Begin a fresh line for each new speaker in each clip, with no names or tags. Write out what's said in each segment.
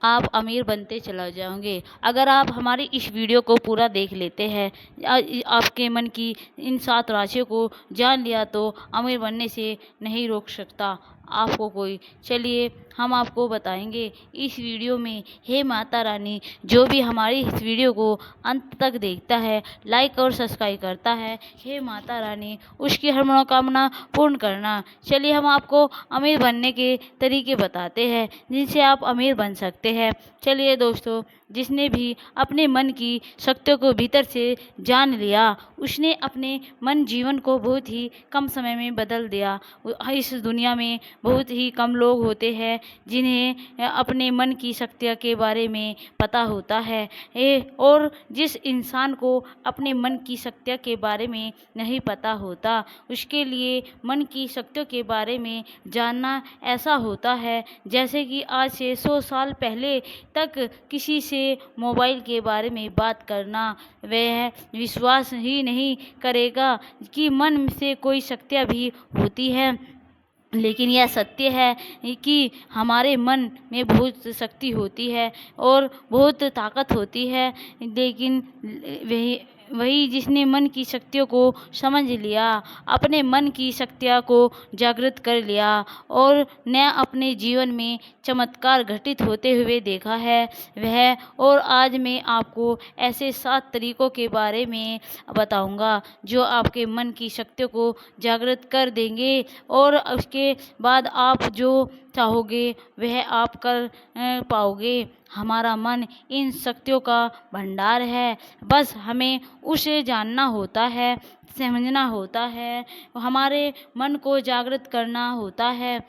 आप अमीर बनते चला जाओगे। अगर आप हमारी इस वीडियो को पूरा देख लेते हैं, आपके मन की इन 7 राशियों को जान लिया तो अमीर बनने से नहीं रोक सकता आपको कोई। चलिए हम आपको बताएँगे इस वीडियो में। हे माता रानी, जो भी हमारी इस वीडियो को अंत तक देखता है, लाइक और सब्सक्राइब करता है, हे माता रानी उसकी हर मनोकामना पूर्ण करना। चलिए हम आपको अमीर बनने के तरीके बताते हैं जिनसे आप अमीर बन सकते हैं। चलिए दोस्तों, जिसने भी अपने मन की शक्तियों को भीतर से जान लिया, उसने अपने मन जीवन को बहुत ही कम समय में बदल दिया। इस दुनिया में बहुत ही कम लोग होते हैं जिन्हें अपने मन की शक्तियों के बारे में पता होता है। और जिस इंसान को अपने मन की शक्तियों के बारे में नहीं पता होता, उसके लिए मन की शक्तियों के बारे में जानना ऐसा होता है जैसे कि आज से 100 साल पहले तक किसी से मोबाइल के बारे में बात करना। वह विश्वास ही नहीं करेगा कि मन से कोई शक्तियाँ भी होती है। लेकिन यह सत्य है कि हमारे मन में बहुत शक्ति होती है और बहुत ताकत होती है। लेकिन वही वही जिसने मन की शक्तियों को समझ लिया, अपने मन की शक्तियों को जागृत कर लिया और न अपने जीवन में चमत्कार घटित होते हुए देखा है वह। और आज मैं आपको ऐसे 7 तरीकों के बारे में बताऊंगा जो आपके मन की शक्तियों को जागृत कर देंगे और उसके बाद आप जो चाहोगे वह आप कर पाओगे। हमारा मन इन शक्तियों का भंडार है, बस हमें उसे जानना होता है, समझना होता है, हमारे मन को जागृत करना होता है।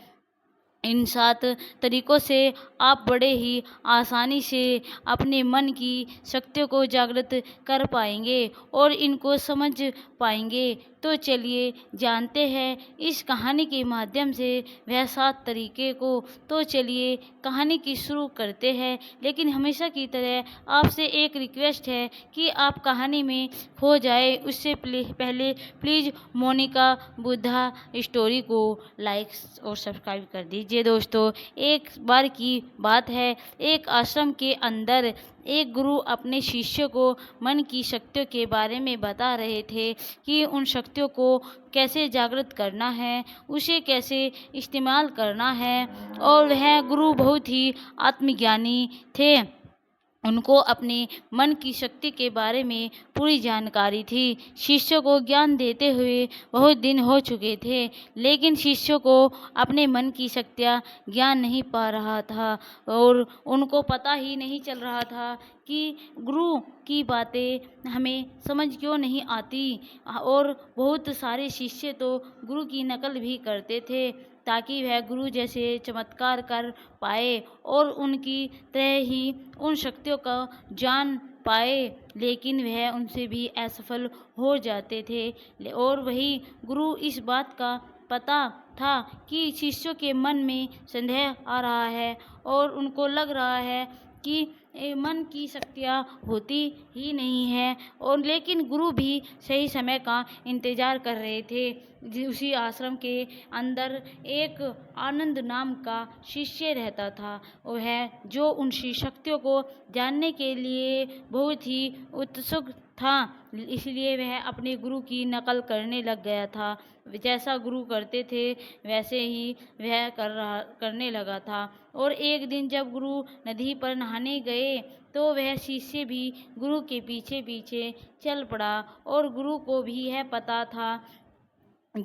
इन 7 तरीकों से आप बड़े ही आसानी से अपने मन की शक्तियों को जागृत कर पाएंगे और इनको समझ पाएंगे। तो चलिए जानते हैं इस कहानी के माध्यम से वह 7 तरीके को। तो चलिए कहानी की शुरू करते हैं, लेकिन हमेशा की तरह आपसे एक रिक्वेस्ट है कि आप कहानी में खो जाए उससे पहले प्लीज़ मोनिका बुद्धा स्टोरी को लाइक और सब्सक्राइब कर दीजिए। दोस्तों, एक बार की बात है, एक आश्रम के अंदर एक गुरु अपने शिष्य को मन की शक्तियों के बारे में बता रहे थे कि उन शक्तियों को कैसे जागृत करना है, उसे कैसे इस्तेमाल करना है। और वह गुरु बहुत ही आत्मज्ञानी थे, उनको अपने मन की शक्ति के बारे में पूरी जानकारी थी। शिष्यों को ज्ञान देते हुए बहुत दिन हो चुके थे, लेकिन शिष्यों को अपने मन की शक्तियाँ ज्ञान नहीं पा रहा था और उनको पता ही नहीं चल रहा था कि गुरु की बातें हमें समझ क्यों नहीं आती। और बहुत सारे शिष्य तो गुरु की नकल भी करते थे ताकि वह गुरु जैसे चमत्कार कर पाए और उनकी तरह ही उन शक्तियों का जान पाए, लेकिन वह उनसे भी असफल हो जाते थे। और वही गुरु इस बात का पता था कि शिष्यों के मन में संदेह आ रहा है और उनको लग रहा है कि मन की शक्तियाँ होती ही नहीं है। और लेकिन गुरु भी सही समय का इंतज़ार कर रहे थे। उसी आश्रम के अंदर एक आनंद नाम का शिष्य रहता था, वह जो उन शक्तियों को जानने के लिए बहुत ही उत्सुक था, इसलिए वह अपने गुरु की नकल करने लग गया था। जैसा गुरु करते थे वैसे ही वह करने लगा था। और एक दिन जब गुरु नदी पर नहाने गए तो वह शिष्य भी गुरु के पीछे पीछे चल पड़ा और गुरु को भी यह पता था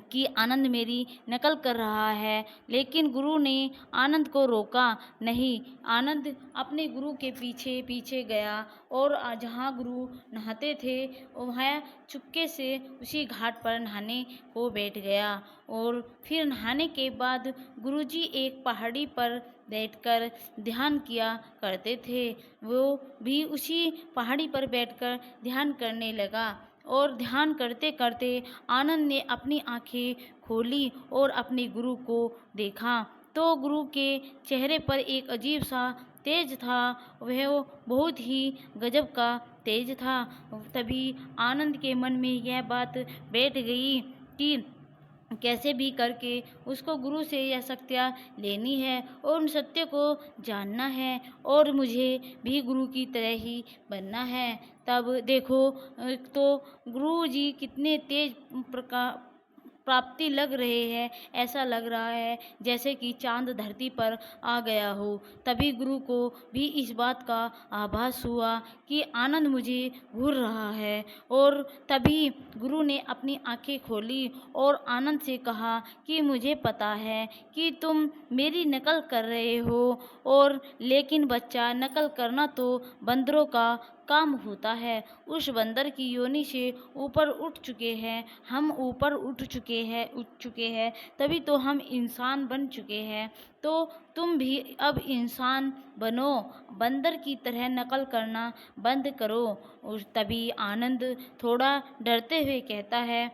कि आनंद मेरी नकल कर रहा है, लेकिन गुरु ने आनंद को रोका नहीं। आनंद अपने गुरु के पीछे पीछे गया और जहाँ गुरु नहाते थे वह चुपके से उसी घाट पर नहाने को बैठ गया। और फिर नहाने के बाद गुरुजी एक पहाड़ी पर बैठकर ध्यान किया करते थे। वो भी उसी पहाड़ी पर बैठकर ध्यान करने लगा और ध्यान करते करते आनंद ने अपनी आंखें खोली और अपने गुरु को देखा। तो गुरु के चेहरे पर एक अजीब सा तेज था, वह बहुत ही गजब का तेज था। तभी आनंद के मन में यह बात बैठ गई कि कैसे भी करके उसको गुरु से यह शक्तियाँ लेनी है और उन सत्य को जानना है और मुझे भी गुरु की तरह ही बनना है। तब देखो तो गुरु जी कितने तेज प्राप्ति लग रहे हैं। ऐसा लग रहा है जैसे कि चाँद धरती पर आ गया हो। तभी गुरु को भी इस बात का आभास हुआ कि आनंद मुझे घूर रहा है और तभी गुरु ने अपनी आँखें खोली और आनंद से कहा कि मुझे पता है कि तुम मेरी नकल कर रहे हो और लेकिन बच्चा, नकल करना तो बंदरों का काम होता है। उस बंदर की योनि से ऊपर उठ चुके हैं हम, ऊपर उठ चुके हैं तभी तो हम इंसान बन चुके हैं। तो तुम भी अब इंसान बनो, बंदर की तरह नकल करना बंद करो। और तभी आनंद थोड़ा डरते हुए कहता है,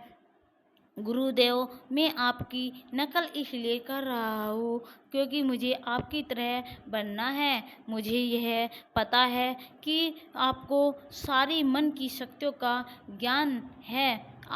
गुरुदेव, मैं आपकी नकल इसलिए कर रहा हूँ क्योंकि मुझे आपकी तरह बनना है। मुझे यह पता है कि आपको सारी मन की शक्तियों का ज्ञान है।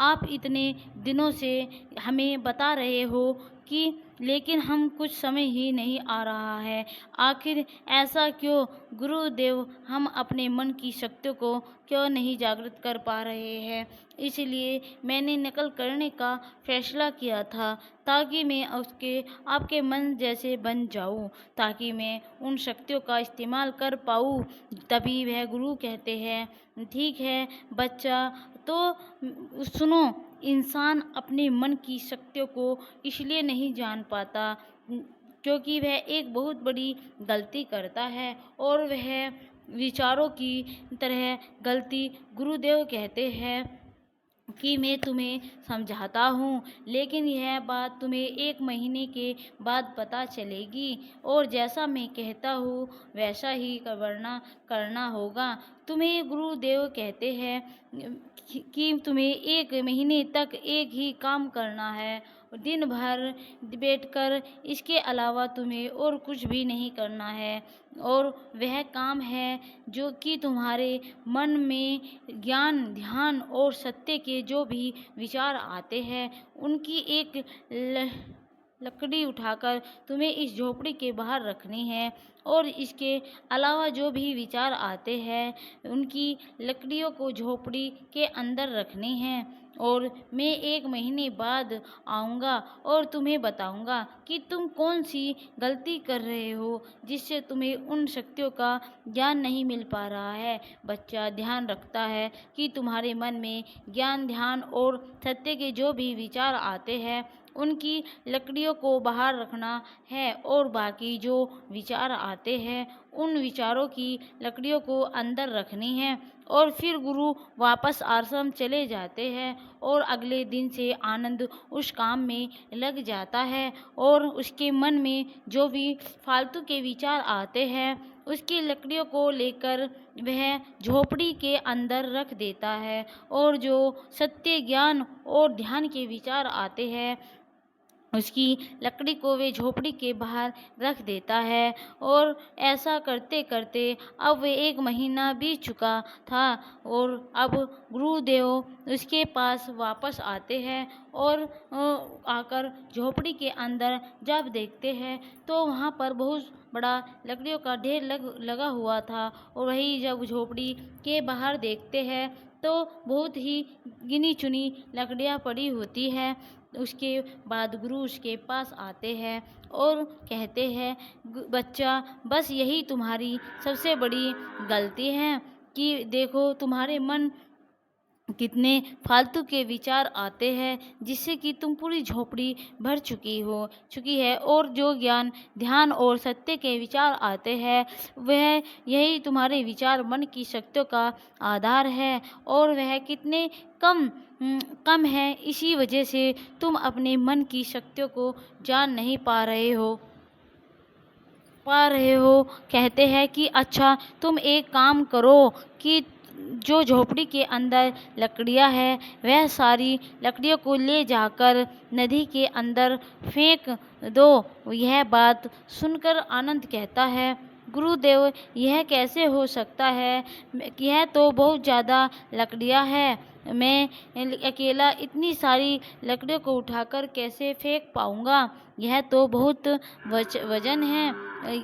आप इतने दिनों से हमें बता रहे हो कि लेकिन हम कुछ समझ ही नहीं आ रहा है। आखिर ऐसा क्यों गुरुदेव, हम अपने मन की शक्तियों को क्यों नहीं जागृत कर पा रहे हैं? इसलिए मैंने नकल करने का फैसला किया था ताकि मैं आपके मन जैसे बन जाऊं, ताकि मैं उन शक्तियों का इस्तेमाल कर पाऊं। तभी वह गुरु कहते हैं, ठीक है बच्चा, तो सुनो, इंसान अपने मन की शक्तियों को इसलिए नहीं जान पाता क्योंकि वह एक बहुत बड़ी गलती करता है और वह विचारों की तरह गलती। गुरुदेव कहते हैं कि मैं तुम्हें समझाता हूँ लेकिन यह बात तुम्हें 1 महीने के बाद पता चलेगी और जैसा मैं कहता हूँ वैसा ही करना होगा। तुम्हें गुरुदेव कहते हैं कि तुम्हें 1 महीने तक एक ही काम करना है, दिन भर बैठकर, इसके अलावा तुम्हें और कुछ भी नहीं करना है। और वह काम है जो कि तुम्हारे मन में ज्ञान, ध्यान और सत्य के जो भी विचार आते हैं उनकी एक लकड़ी उठाकर तुम्हें इस झोपड़ी के बाहर रखनी है और इसके अलावा जो भी विचार आते हैं उनकी लकड़ियों को झोपड़ी के अंदर रखनी है। और मैं 1 महीने बाद आऊँगा और तुम्हें बताऊँगा कि तुम कौन सी गलती कर रहे हो जिससे तुम्हें उन शक्तियों का ज्ञान नहीं मिल पा रहा है। बच्चा ध्यान रखता है कि तुम्हारे मन में ज्ञान, ध्यान और सत्य के जो भी विचार आते हैं उनकी लकड़ियों को बाहर रखना है और बाकी जो विचार आते हैं उन विचारों की लकड़ियों को अंदर रखनी है। और फिर गुरु वापस आश्रम चले जाते हैं और अगले दिन से आनंद उस काम में लग जाता है और उसके मन में जो भी फालतू के विचार आते हैं उसकी लकड़ियों को लेकर वह झोपड़ी के अंदर रख देता है और जो सत्य, ज्ञान और ध्यान के विचार आते हैं उसकी लकड़ी को वे झोपड़ी के बाहर रख देता है। और ऐसा करते करते अब वे 1 महीना बीत चुका था और अब गुरुदेव उसके पास वापस आते हैं और आकर झोपड़ी के अंदर जब देखते हैं तो वहाँ पर बहुत बड़ा लकड़ियों का ढेर लगा हुआ था। और वही जब झोपड़ी के बाहर देखते हैं तो बहुत ही गिनी चुनी लकड़ियाँ पड़ी होती है। उसके बाद गुरु उसके पास आते हैं और कहते हैं, बच्चा, बस यही तुम्हारी सबसे बड़ी गलती है कि देखो तुम्हारे मन कितने फालतू के विचार आते हैं जिससे कि तुम पूरी झोपड़ी भर चुकी है और जो ज्ञान, ध्यान और सत्य के विचार आते हैं वह यही तुम्हारे विचार, मन की शक्तियों का आधार है और वह कितने कम है। इसी वजह से तुम अपने मन की शक्तियों को जान नहीं पा रहे हो। कहते हैं कि अच्छा, तुम एक काम करो कि जो झोपड़ी के अंदर लकड़ियां हैं वह सारी लकड़ियों को ले जाकर नदी के अंदर फेंक दो। यह बात सुनकर आनंद कहता है, गुरुदेव, यह कैसे हो सकता है? यह तो बहुत ज़्यादा लकड़ियां हैं। मैं अकेला इतनी सारी लकड़ियों को उठाकर कैसे फेंक पाऊँगा? यह तो बहुत वजन है।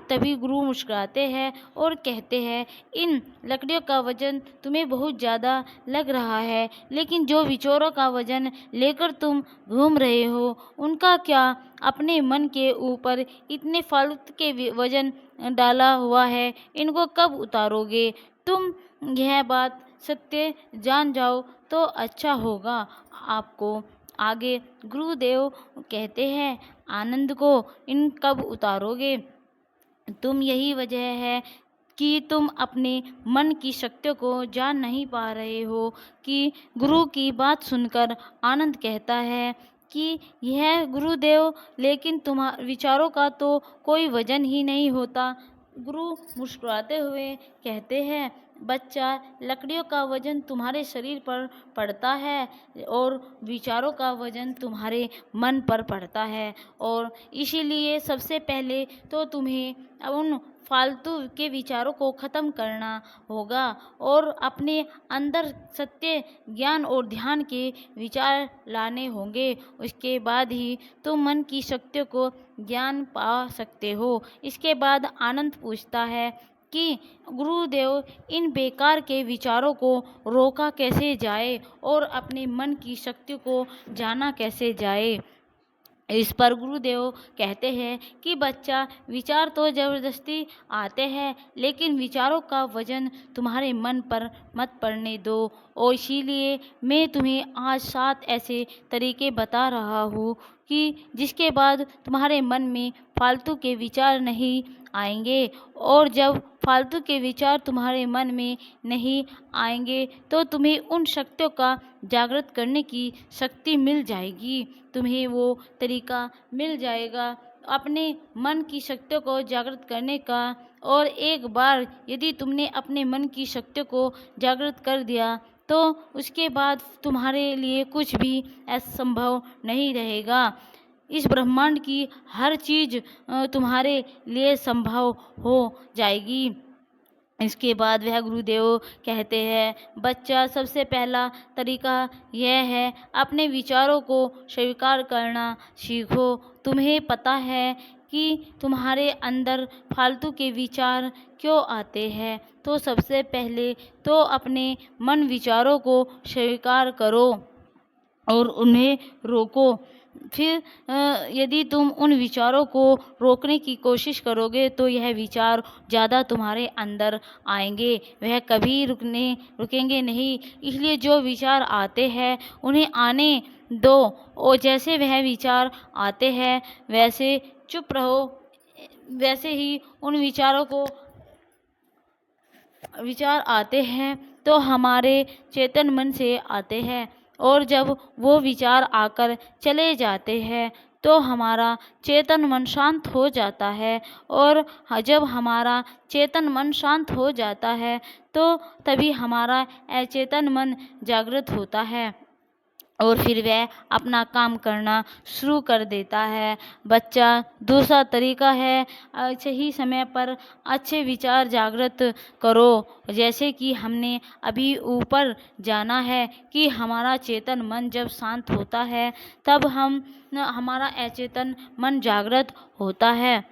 तभी गुरु मुस्कुराते हैं और कहते हैं, इन लकड़ियों का वजन तुम्हें बहुत ज़्यादा लग रहा है, लेकिन जो विचारों का वजन लेकर तुम घूम रहे हो, उनका क्या? अपने मन के ऊपर इतने फालतू के वजन डाला हुआ है, इनको कब उतारोगे? तुम यह बात सत्य जान जाओ तो अच्छा होगा आपको। आगे गुरुदेव कहते हैं, आनंद को इन कब उतारोगे? तुम यही वजह है कि तुम अपने मन की शक्तियों को जान नहीं पा रहे हो कि गुरु की बात सुनकर आनंद कहता है कि यह गुरुदेव, लेकिन तुम्हारे विचारों का तो कोई वजन ही नहीं होता। गुरु मुस्कुराते हुए कहते हैं, बच्चा, लकड़ियों का वजन तुम्हारे शरीर पर पड़ता है और विचारों का वजन तुम्हारे मन पर पड़ता है, और इसीलिए सबसे पहले तो तुम्हें उन फालतू के विचारों को ख़त्म करना होगा और अपने अंदर सत्य, ज्ञान और ध्यान के विचार लाने होंगे। उसके बाद ही तुम मन की शक्तियों को ज्ञान पा सकते हो। इसके बाद आनंद पूछता है कि गुरुदेव, इन बेकार के विचारों को रोका कैसे जाए और अपने मन की शक्तियों को जाना कैसे जाए? इस पर गुरुदेव कहते हैं कि बच्चा, विचार तो ज़बरदस्ती आते हैं, लेकिन विचारों का वजन तुम्हारे मन पर मत पड़ने दो, और इसीलिए मैं तुम्हें आज 7 ऐसे तरीके बता रहा हूँ कि जिसके बाद तुम्हारे मन में फालतू के विचार नहीं आएंगे। और जब फालतू के विचार तुम्हारे मन में नहीं आएंगे तो तुम्हें उन शक्तियों का जागृत करने की शक्ति मिल जाएगी। तुम्हें वो तरीका मिल जाएगा अपने मन की शक्तियों को जागृत करने का। और एक बार यदि तुमने अपने मन की शक्तियों को जागृत कर दिया तो उसके बाद तुम्हारे लिए कुछ भी असंभव नहीं रहेगा। इस ब्रह्मांड की हर चीज़ तुम्हारे लिए संभव हो जाएगी। इसके बाद वह गुरुदेव कहते हैं, बच्चा, सबसे पहला तरीका यह है, अपने विचारों को स्वीकार करना सीखो। तुम्हें पता है कि तुम्हारे अंदर फालतू के विचार क्यों आते हैं, तो सबसे पहले तो अपने मन विचारों को स्वीकार करो और उन्हें रोको। फिर यदि तुम उन विचारों को रोकने की कोशिश करोगे तो यह विचार ज़्यादा तुम्हारे अंदर आएंगे, वह कभी रुकेंगे नहीं। इसलिए जो विचार आते हैं उन्हें आने दो, और जैसे वह विचार आते हैं वैसे चुप रहो। वैसे ही उन विचार आते हैं तो हमारे चेतन मन से आते हैं, और जब वो विचार आकर चले जाते हैं तो हमारा चेतन मन शांत हो जाता है। और जब हमारा चेतन मन शांत हो जाता है तो तभी हमारा अचेतन मन जागृत होता है और फिर वह अपना काम करना शुरू कर देता है। बच्चा, दूसरा तरीका है, सही समय पर अच्छे विचार जागृत करो। जैसे कि हमने अभी ऊपर जाना है कि हमारा चेतन मन जब शांत होता है तब हमारा अचेतन मन जागृत होता है।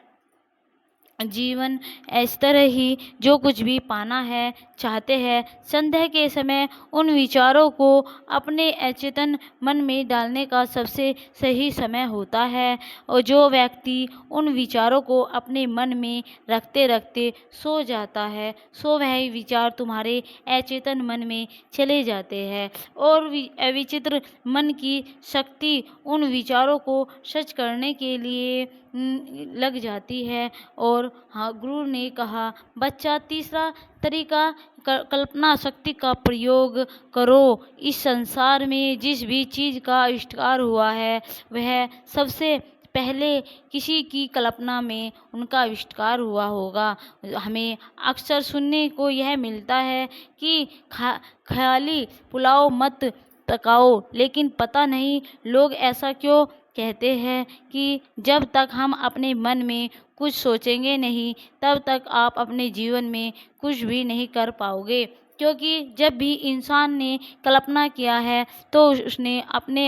जीवन इस तरह ही जो कुछ भी पाना है, चाहते हैं, संध्या के समय उन विचारों को अपने अचेतन मन में डालने का सबसे सही समय होता है। और जो व्यक्ति उन विचारों को अपने मन में रखते रखते सो जाता है, सो वह विचार तुम्हारे अचेतन मन में चले जाते हैं और विचित्र मन की शक्ति उन विचारों को सच करने के लिए लग जाती है। और हाँ, गुरु ने कहा, बच्चा, तीसरा तरीका, कल्पना शक्ति का प्रयोग करो। इस संसार में जिस भी चीज़ का आविष्कार हुआ है वह सबसे पहले किसी की कल्पना में उनका आविष्कार हुआ होगा। हमें अक्सर सुनने को यह मिलता है कि खाली पुलाव मत पकाओ, लेकिन पता नहीं लोग ऐसा क्यों कहते हैं कि जब तक हम अपने मन में कुछ सोचेंगे नहीं तब तक आप अपने जीवन में कुछ भी नहीं कर पाओगे। क्योंकि जब भी इंसान ने कल्पना किया है तो उसने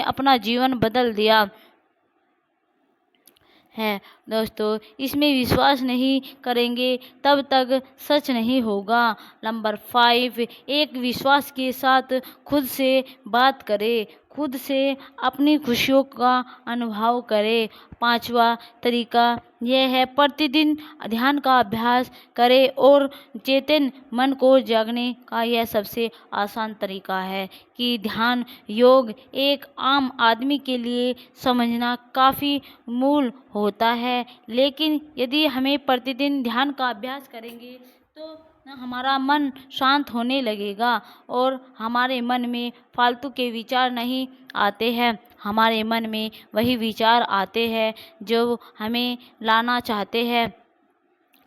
अपना जीवन बदल दिया है। दोस्तों, इसमें विश्वास नहीं करेंगे तब तक सच नहीं होगा। नंबर 5, एक विश्वास के साथ खुद से बात करें, खुद से अपनी खुशियों का अनुभव करें। 5वां तरीका यह है, प्रतिदिन ध्यान का अभ्यास करें और चेतन मन को जागने का यह सबसे आसान तरीका है कि ध्यान योग एक आम आदमी के लिए समझना काफ़ी मूल होता है, लेकिन यदि हमें प्रतिदिन ध्यान का अभ्यास करेंगे तो हमारा मन शांत होने लगेगा और हमारे मन में फालतू के विचार नहीं आते हैं। हमारे मन में वही विचार आते हैं जो हमें लाना चाहते हैं।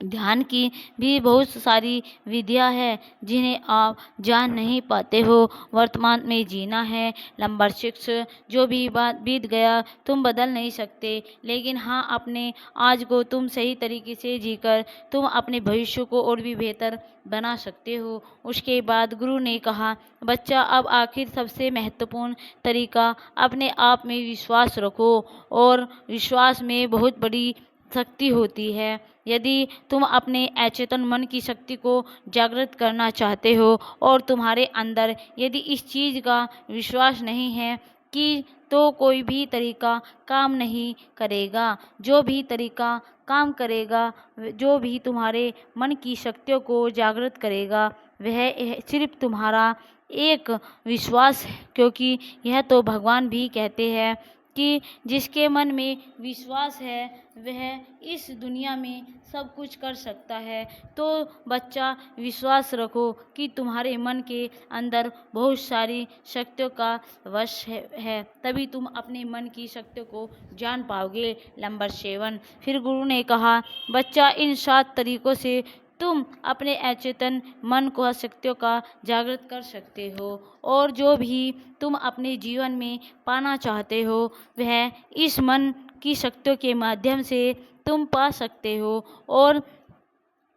ध्यान की भी बहुत सारी विधियां हैं जिन्हें आप जान नहीं पाते हो। वर्तमान में जीना है। नंबर 6, जो भी बात बीत गया तुम बदल नहीं सकते, लेकिन हाँ, अपने आज को तुम सही तरीके से जीकर तुम अपने भविष्य को और भी बेहतर बना सकते हो। उसके बाद गुरु ने कहा, बच्चा, अब आखिर सबसे महत्वपूर्ण तरीका, अपने आप में विश्वास रखो और विश्वास में बहुत बड़ी शक्ति होती है। यदि तुम अपने अचेतन मन की शक्ति को जागृत करना चाहते हो और तुम्हारे अंदर यदि इस चीज़ का विश्वास नहीं है कि तो कोई भी तरीका काम नहीं करेगा। जो भी तरीका काम करेगा, जो भी तुम्हारे मन की शक्तियों को जागृत करेगा, वह सिर्फ तुम्हारा एक विश्वास है, क्योंकि यह तो भगवान भी कहते हैं कि जिसके मन में विश्वास है वह इस दुनिया में सब कुछ कर सकता है। तो बच्चा, विश्वास रखो कि तुम्हारे मन के अंदर बहुत सारी शक्तियों का वश है, तभी तुम अपने मन की शक्तियों को जान पाओगे। नंबर 7, फिर गुरु ने कहा, बच्चा, इन 7 तरीकों से तुम अपने अचेतन मन को शक्तियों का जागृत कर सकते हो और जो भी तुम अपने जीवन में पाना चाहते हो वह इस मन की शक्तियों के माध्यम से तुम पा सकते हो। और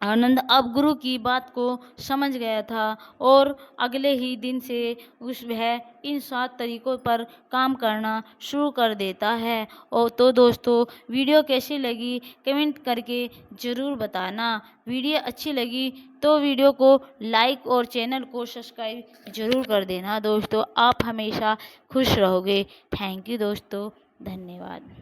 आनंद अब गुरु की बात को समझ गया था और अगले ही दिन से वह इन 7 तरीकों पर काम करना शुरू कर देता है। और तो दोस्तों, वीडियो कैसी लगी कमेंट करके ज़रूर बताना। वीडियो अच्छी लगी तो वीडियो को लाइक और चैनल को सब्सक्राइब ज़रूर कर देना। दोस्तों, आप हमेशा खुश रहोगे। थैंक यू दोस्तों, धन्यवाद।